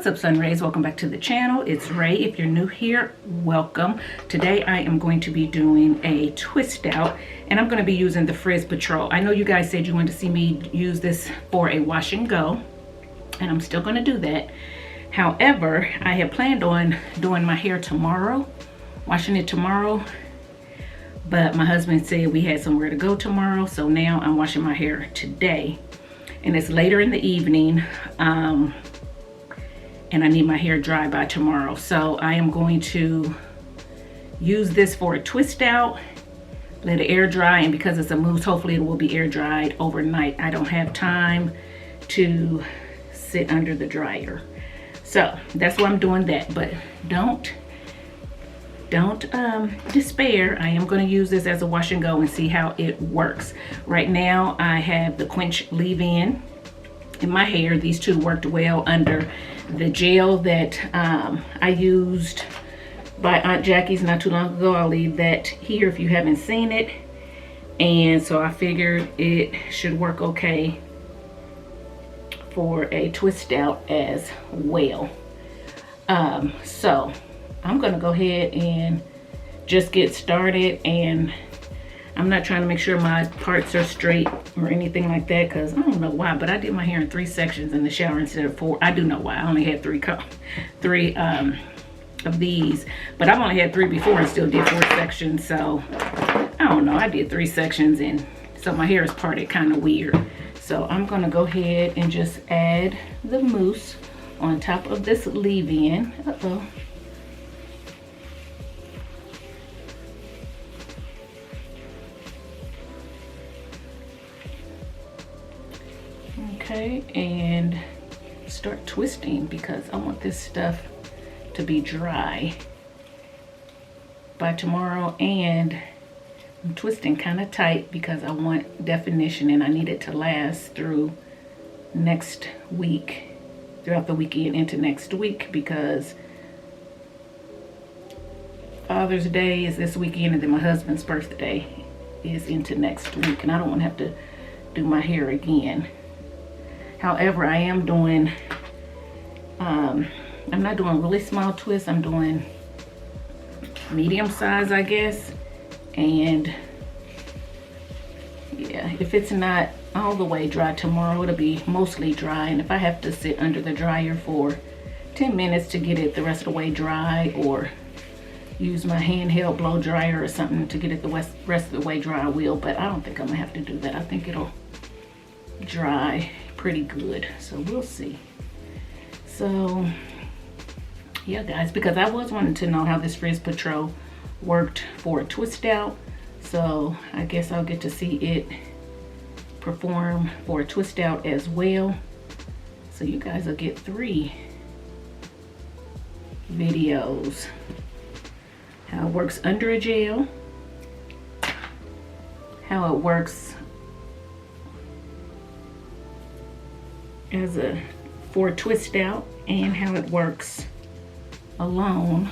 What's up, Sun Rays? Welcome back to the channel. It's Ray. If you're new here, welcome. Today I am going to be doing a twist out, and I'm going to be using the Frizz Patrol. I know you guys said you wanted to see me use this for a wash and go, and I'm still going to do that. However, I had planned on doing my hair tomorrow, washing it tomorrow, but my husband said we had somewhere to go tomorrow, so now I'm washing my hair today. And it's later in the evening, and I need my hair dry by tomorrow. So I am going to use this for a twist out, let it air dry, and because it's a mousse, hopefully it will be air dried overnight. I don't have time to sit under the dryer. So that's why I'm doing that, but don't despair. I am going to use this as a wash and go and see how it works. Right now I have the Quench leave-in in my hair. These two worked well under the gel that I used by Aunt Jackie's not too long ago. I'll leave that here if you haven't seen it. And so I figured it should work okay for a twist out as well. So I'm gonna go ahead and just get started, and I'm not trying to make sure my parts are straight or anything like that, because I don't know why, but I did my hair in 3 sections in the shower instead of 4. I do know why. I only had three of these, but I've only had 3 before and still did 4 sections. So I don't know, I did 3 sections, and so my hair is parted kind of weird. So I'm gonna go ahead and just add the mousse on top of this leave-in. Okay, and start twisting because I want this stuff to be dry by tomorrow, and I'm twisting kind of tight because I want definition and I need it to last through next week, throughout the weekend into next week, because Father's Day is this weekend and then my husband's birthday is into next week, and I don't want to have to do my hair again. However, I am doing, I'm not doing really small twists. I'm doing medium size, I guess. And yeah, if it's not all the way dry tomorrow, it'll be mostly dry. And if I have to sit under the dryer for 10 minutes to get it the rest of the way dry, or use my handheld blow dryer or something to get it the rest of the way dry, I will. But I don't think I'm gonna have to do that. I think it'll dry pretty good, so we'll see. So yeah guys, because I was wanting to know how this Frizz Patrol worked for a twist out, so I guess I'll get to see it perform for a twist out as well. So you guys will get 3 videos: how it works under a gel, how it works as a for a twist out, and how it works alone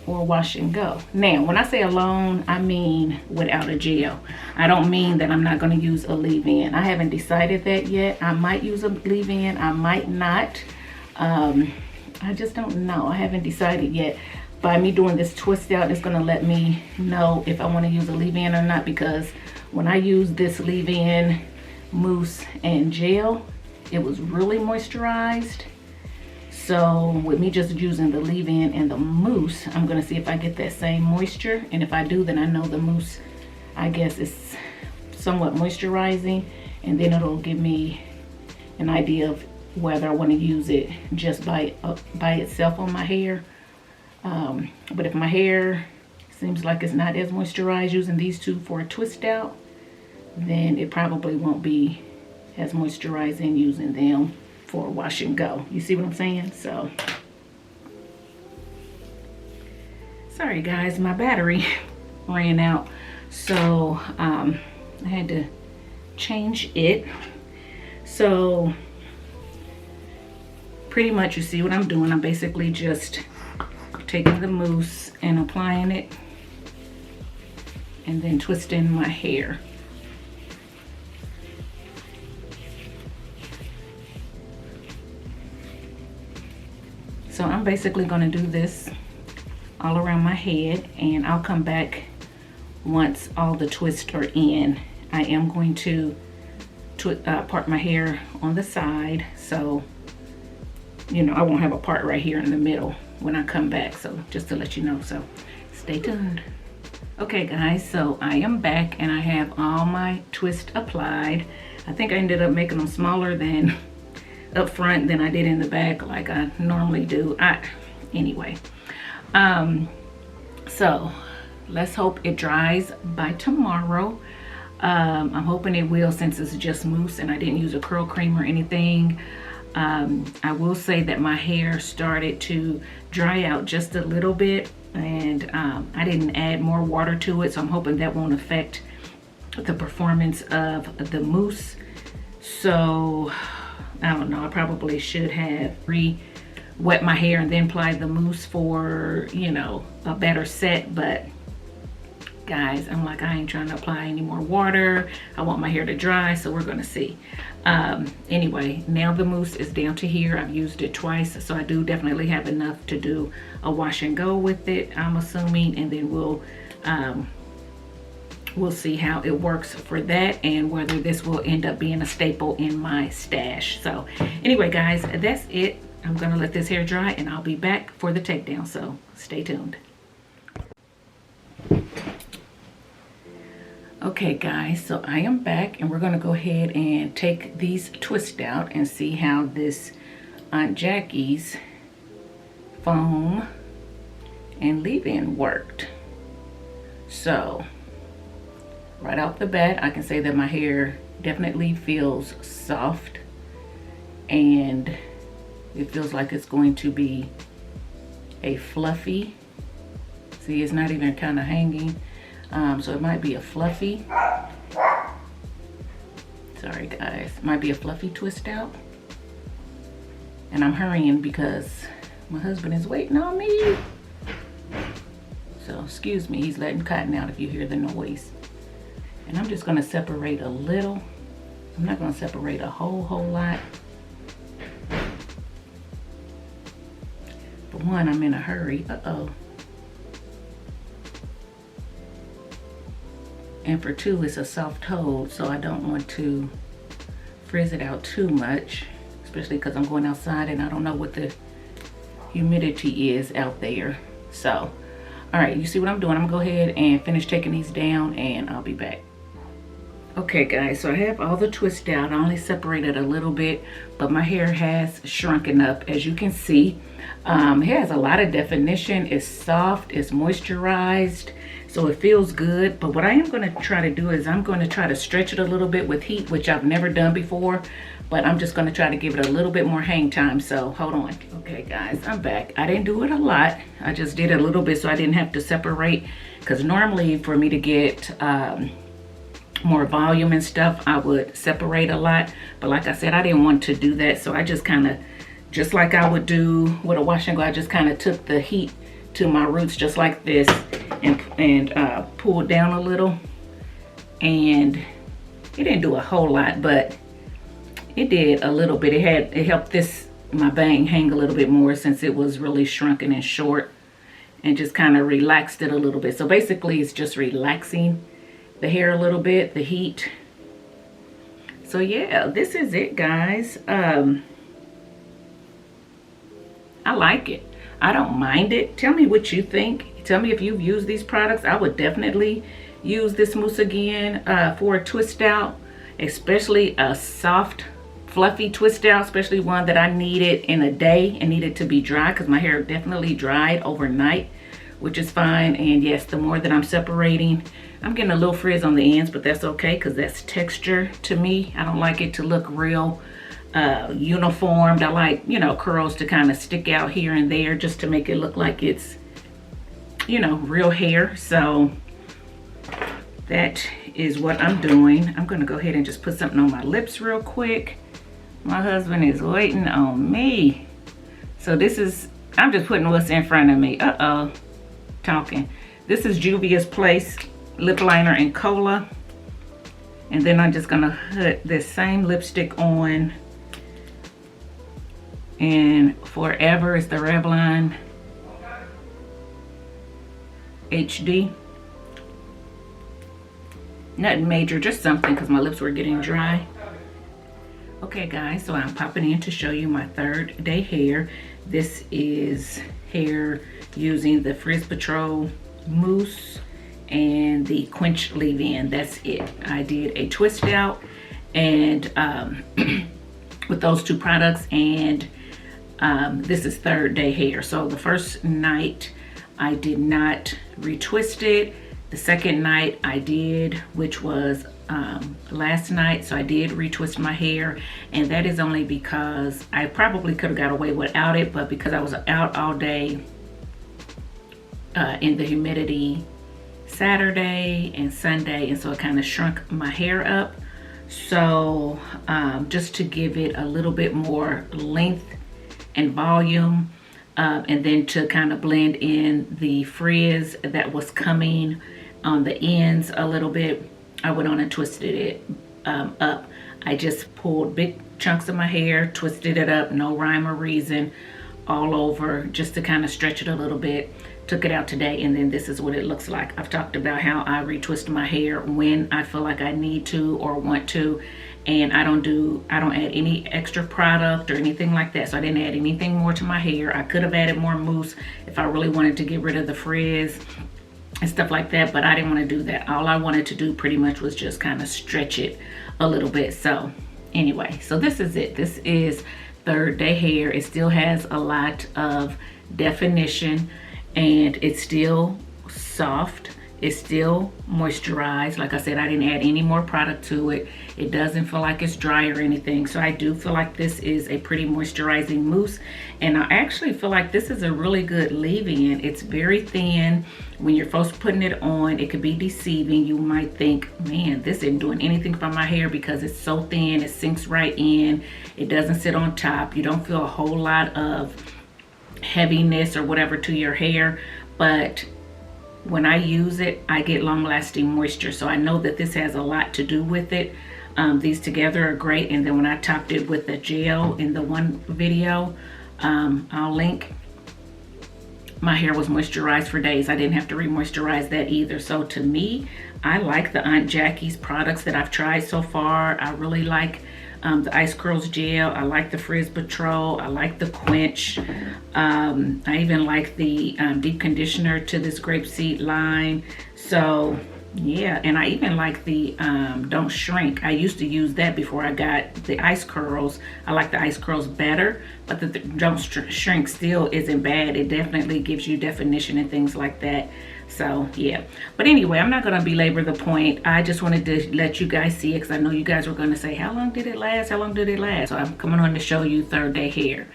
or wash and go. Now when I say alone, I mean without a gel. I don't mean that I'm not going to use a leave-in. I haven't decided that yet. I might use a leave-in, I might not. I just don't know. I haven't decided yet. By me doing this twist out, it's going to let me know if I want to use a leave-in or not, because when I use this leave-in mousse and gel, it was really moisturized. So with me just using the leave-in and the mousse, I'm gonna see if I get that same moisture, and if I do, then I know the mousse, I guess, is somewhat moisturizing, and then it'll give me an idea of whether I want to use it just by itself on my hair. But if my hair seems like it's not as moisturized using these two for a twist out, then it probably won't be as moisturizing using them for wash and go. You see what I'm saying? So sorry guys, my battery ran out, so I had to change it. So pretty much, you see what I'm doing. I'm basically just taking the mousse and applying it and then twisting my hair. So I'm basically gonna do this all around my head, and I'll come back once all the twists are in. I am going to part my hair on the side, so you know I won't have a part right here in the middle when I come back, so just to let you know, so stay tuned. Okay guys, so I am back and I have all my twists applied. I think I ended up making them smaller than up front than I did in the back like I normally do. Anyway, so let's hope it dries by tomorrow. I'm hoping it will, since it's just mousse and I didn't use a curl cream or anything. I will say that my hair started to dry out just a little bit, and I didn't add more water to it, so I'm hoping that won't affect the performance of the mousse. So I don't know, I probably should have wet my hair and then apply the mousse for, you know, a better set, but guys, I'm like, I ain't trying to apply any more water. I want my hair to dry, so we're gonna see. Anyway, now the mousse is down to here. I've used it twice, so I do definitely have enough to do a wash and go with it, I'm assuming, and then we'll see how it works for that and whether this will end up being a staple in my stash. So anyway guys, that's it. I'm gonna let this hair dry and I'll be back for the takedown, so stay tuned. Okay guys, so I am back and we're gonna go ahead and take these twists out and see how this Aunt Jackie's foam and leave-in worked. So right off the bat, I can say that my hair definitely feels soft and it feels like it's going to be a fluffy, see, it's not even kind of hanging. So it might be a fluffy, sorry guys, might be a fluffy twist out. And I'm hurrying because my husband is waiting on me. So excuse me, he's letting cotton out if you hear the noise. And I'm just gonna separate a little. I'm not gonna separate a whole lot. For one, I'm in a hurry, and for two, it's a soft hold, so I don't want to frizz it out too much, especially because I'm going outside and I don't know what the humidity is out there. So, all right, you see what I'm doing? I'm gonna go ahead and finish taking these down and I'll be back. Okay guys, so I have all the twists out. I only separated a little bit, but my hair has shrunken up, as you can see. It has a lot of definition. It's soft, it's moisturized, so it feels good. But what I am going to try to do is I'm going to try to stretch it a little bit with heat, which I've never done before, but I'm just going to try to give it a little bit more hang time. So hold on. Okay guys, I'm back. I didn't do it a lot, I just did it a little bit so I didn't have to separate, because normally for me to get more volume and stuff, I would separate a lot, but like I said, I didn't want to do that, so I just kind of, just like I would do with a wash and go, I just kind of took the heat to my roots just like this and pulled down a little, and it didn't do a whole lot, but it did a little bit. It helped this, my bang, hang a little bit more since it was really shrunken and short, and just kind of relaxed it a little bit. So basically it's just relaxing the hair a little bit, the heat. So yeah, this is it guys. I like it. I don't mind it. Tell me what you think. Tell me if you've used these products. I would definitely use this mousse again for a twist out, especially a soft fluffy twist out, especially one that I needed in a day and needed to be dry, because my hair definitely dried overnight, which is fine. And yes, the more that I'm separating, I'm getting a little frizz on the ends, but that's okay because that's texture to me. I don't like it to look real uniformed. I like, you know, curls to kind of stick out here and there just to make it look like it's, you know, real hair. So that is what I'm doing. I'm gonna go ahead and just put something on my lips real quick. My husband is waiting on me. So this is, I'm just putting what's in front of me. Talking. This is Juvia's Place lip liner in Cola. And then I'm just gonna put this same lipstick on And Forever is the Revlon HD. Nothing major, just something because my lips were getting dry. Okay guys, so I'm popping in to show you my third day hair. This is hair using the Frizz Patrol Mousse and the Quench leave-in. That's it. I did a twist out and with those two products, and this is third day hair. So the first night I did not retwist it. The second night I did, which was last night. So I did retwist my hair, and that is only because I probably could have got away without it, but because I was out all day in the humidity Saturday and Sunday, and so it kind of shrunk my hair up. So just to give it a little bit more length and volume, and then to kind of blend in the frizz that was coming on the ends a little bit, I went on and twisted it up. I just pulled big chunks of my hair, twisted it up, no rhyme or reason, all over, just to kind of stretch it a little bit. Took it out today, and then this is what it looks like. I've talked about how I retwist my hair when I feel like I need to or want to, and I don't add any extra product or anything like that. So I didn't add anything more to my hair. I could have added more mousse if I really wanted to get rid of the frizz and stuff like that, but I didn't want to do that. All I wanted to do pretty much was just kind of stretch it a little bit. So anyway, so this is it. This is third day hair. It still has a lot of definition, and it's still soft. It's still moisturized. Like I said, I didn't add any more product to it. It doesn't feel like it's dry or anything. So I do feel like this is a pretty moisturizing mousse. And I actually feel like this is a really good leave-in. It's very thin. When you're first putting it on, it could be deceiving. You might think, man, this isn't doing anything for my hair because it's so thin. It sinks right in. It doesn't sit on top. You don't feel a whole lot of heaviness or whatever to your hair. But when I use it, I get long-lasting moisture, so I know that this has a lot to do with it. These together are great, and then when I topped it with the gel in the one video, I'll link, my hair was moisturized for days. I didn't have to re-moisturize that either. So to me, I like the Aunt Jackie's products that I've tried so far. I really like the Ice Curls Gel. I like the Frizz Patrol. I like the Quench. I even like the deep conditioner to this grapeseed line. So yeah, and I even like the Don't Shrink. I used to use that before I got the Ice Curls. I like the Ice Curls better, but the Don't Shrink still isn't bad. It definitely gives you definition and things like that. So yeah, but anyway, I'm not going to belabor the point. I just wanted to let you guys see it because I know you guys were going to say, how long did it last? How long did it last? So I'm coming on to show you third day hair.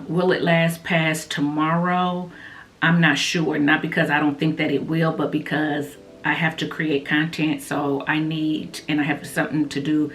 Will it last past tomorrow? I'm not sure. Not because I don't think that it will, but because I have to create content. So I need, and I have something to do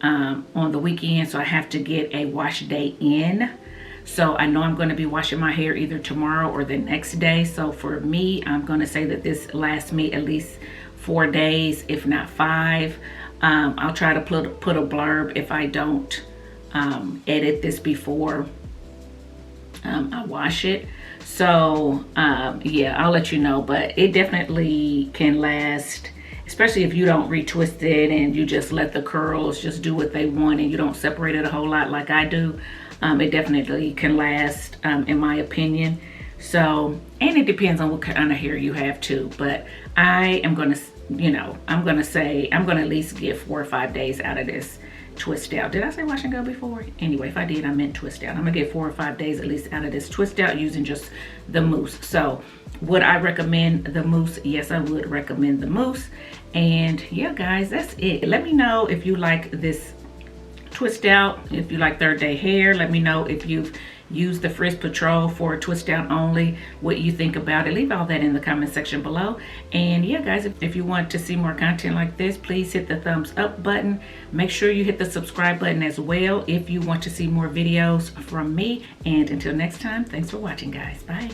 on the weekend. So I have to get a wash day in. So I know I'm going to be washing my hair either tomorrow or the next day. So for me, I'm going to say that this lasts me at least 4 days, if not 5. I'll try to put a blurb if I don't edit this before I wash it. So yeah, I'll let you know, but it definitely can last, especially if you don't retwist it and you just let the curls just do what they want and you don't separate it a whole lot like I do. It definitely can last, in my opinion. So, and it depends on what kind of hair you have too. But I am going to, you know, I'm going to at least get 4 or 5 days out of this twist out. Did I say wash and go before? Anyway, if I did, I meant twist out. I'm going to get 4 or 5 days at least out of this twist out using just the mousse. So, would I recommend the mousse? Yes, I would recommend the mousse. And yeah, guys, that's it. Let me know if you like this twist out, if you like third day hair. Let me know if you've used the Frizz Patrol for a twist out only, what you think about it. Leave all that in the comment section below. And yeah, guys, if you want to see more content like this, please hit the thumbs up button. Make sure you hit the subscribe button as well if you want to see more videos from me. And until next time, thanks for watching, guys. Bye.